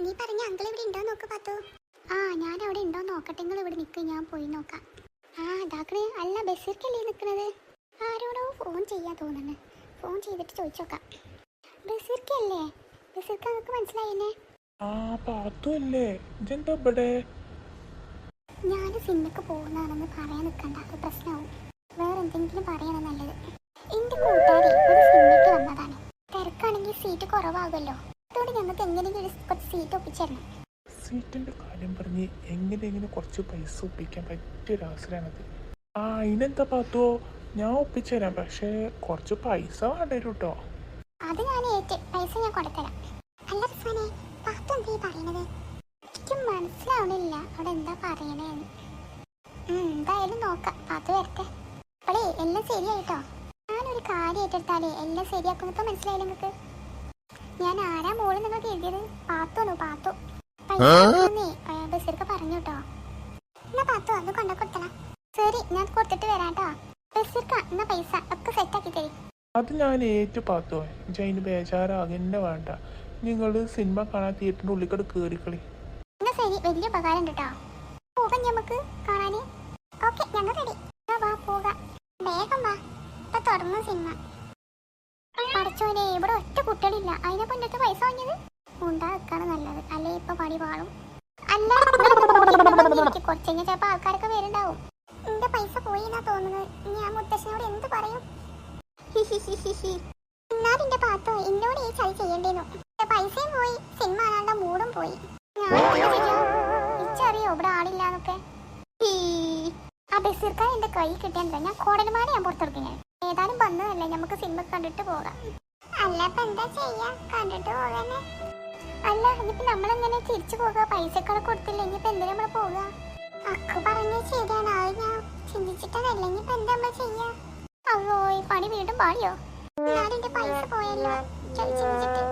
നീ പറഞ്ഞ അങ്കിൾ ഇവിടെ ഉണ്ടോ നോക്ക് പാത്തു. ആ ഞാൻ അവിടെ ഉണ്ടോ നോക്കട്ടെ, നിങ്ങൾ ഇവിടെ നിൽക്ക്, ഞാൻ പോയി നോക്കാം. ആ ഇതാക്കണേ. അല്ല ബഷീർക്കല്ലേ നിൽക്കണത്? ആരോടോ ഫോൺ ചെയ്യാൻ തോന്നുന്നു. ഫോൺ ചെയ്തിട്ട് ചോദിച്ചോക്കാം. ബഷീർക്കല്ലേ? ബഷീർക്ക് നമുക്ക് മനസ്സിലായില്ലേ? ആ പാത്തു അല്ലേ? ഇതെന്താ ഇവിടെ? ഞാൻ സിനിമക്ക് പോകുന്നതാണെന്ന് പറയാൻ നിൽക്കണ്ട, അത് പ്രശ്നമാവും. വേറെ എന്തെങ്കിലും പറയണം നല്ലത്. എന്റെ കൂട്ടുകാരി ഒരു സിനിമയ്ക്ക് വന്നതാണ്. തിരക്കാണെങ്കിൽ സീറ്റ് കുറവാകുമല്ലോ, അതുകൊണ്ട് ഞങ്ങൾക്ക് എങ്ങനെയെങ്കിലും കുറച്ച് സീറ്റ് ഒപ്പിച്ചിരണം. സീറ്റിന്റെ കാര്യം പറഞ്ഞ് എങ്ങനെ കുറച്ച് പൈസ ഒപ്പിക്കാൻ പറ്റിയൊരു അവസരമാണത്. ആ അതിനെന്താ പാത്തുവോ, ഞാൻ ഒപ്പിച്ചുതരാം. പക്ഷേ കുറച്ച് പൈസ വേണ്ടി വരും കേട്ടോ. അത് ഞാൻ ഏറ്റ്, പൈസ ഞാൻ കൊടുത്തരാം. അല്ല റിസ്വാനെ, പാത്തു എന്താ പറയണത്? എനിക്ക് മനസ്സിലാവണില്ല അവിടെ എന്താ പറയണേന്ന്. എന്തായാലും നോക്കാം, പാത്തു വരട്ടെ. അപ്പോളേ എല്ലാം ശരിയായിട്ടോ. ഞാനൊരു കാര്യം ഏറ്റെടുത്താലേ എല്ലാം ശരിയാക്കുന്നൊക്കെ മനസ്സിലായില്ല നിങ്ങൾക്ക്? ഞാൻ ആരാ മോള് നിങ്ങൾക്ക് എഴുതിയത്? പാത്തുവാണോ? പാത്തു ബഷീർക്ക് പറഞ്ഞു കേട്ടോ. എന്നാ പാത്തു അത് കൊണ്ട കൊടുത്തണം. ശരി, ഞാൻ കൊടുത്തിട്ട് വരാട്ടോ. ബഷീർക്ക എന്നാ പൈസ ഒക്കെ സെറ്റാക്കി തരും. അത് ഞാൻ ഏറ്റു പാത്തുവോ, അതിന് ബേജാറാകന്നെ വേണ്ട. നിങ്ങൾ സിനിമ കാണാൻ തിയേറ്ററിൻ്റെ ഉള്ളിക്കട് കയറിക്കളി. എന്നാ ശരി, വലിയ ഉപകാരം ഉണ്ട് കേട്ടോ. പോകാം നമുക്ക് കാണാന്. ഓക്കെ, ഞങ്ങൾ റെഡി. വാ പോകാം, വേഗം വാ, ഇപ്പൊ തുടങ്ങും സിനിമ. പഠിച്ചോനെ, ഇവിടെ ഒറ്റ കുട്ടികളില്ല, അതിനെ കൊണ്ടിട്ട് പൈസ വാങ്ങിയത് ഉണ്ടാക്കാണ് നല്ലത്, അല്ലേ ഇപ്പൊ പണി പാളും. അല്ല കുറച്ച് കഴിഞ്ഞാൽ ചിലപ്പോ ആൾക്കാരൊക്കെ വരുന്നുണ്ടാവും. എന്റെ പൈസ പോയി എന്നാ തോന്നുന്നത്. ഞാൻ മുത്തശ്ശനോട് എന്ത് പറയും? എന്നാലും എന്റെ പാത്തോ എന്നോട് ഈ ചതി ചെയ്യേണ്ടിന്നു. പൈസയും പോയി, സിനിമ കാണാണ്ട മൂടും പോയി. ഇച്ചറിയോ ഇവിടെ ആളില്ലാന്നൊക്കെ? ആ ബഷീർക്കാർ എന്റെ കൈ കിട്ടിയാൽ ഞാൻ കോടന്മാരെ ഞാൻ പുറത്തെടുക്കും. ഞാൻ ഏതായാലും വന്നതല്ലേ, നമുക്ക് സിനിമ കണ്ടിട്ട് പോകാം. അല്ല ഇപ്പൊ എന്താ ചെയ്യാ, കണ്ടിട്ട് പോകാനെ. അല്ല ഇനിയിപ്പോ നമ്മളെങ്ങനെ തിരിച്ചു പോകാ? പൈസക്കളെ കൊടുത്തില്ല, ഇനിയിപ്പോ എന്തിനാ നമ്മള് പോകാ? അക്കു പറഞ്ഞത് ശരിയാണ്, അത് ഞാൻ ചിന്തിച്ചിട്ടതല്ല. ഇനിയിപ്പോ എന്താ നമ്മള് ചെയ്യാ? അയ്യോ, ഈ പണി വീണ്ടും പാടിയോ? എന്നാലും എന്റെ പൈസ പോയല്ലോ, ചിന്തിച്ചിട്ട്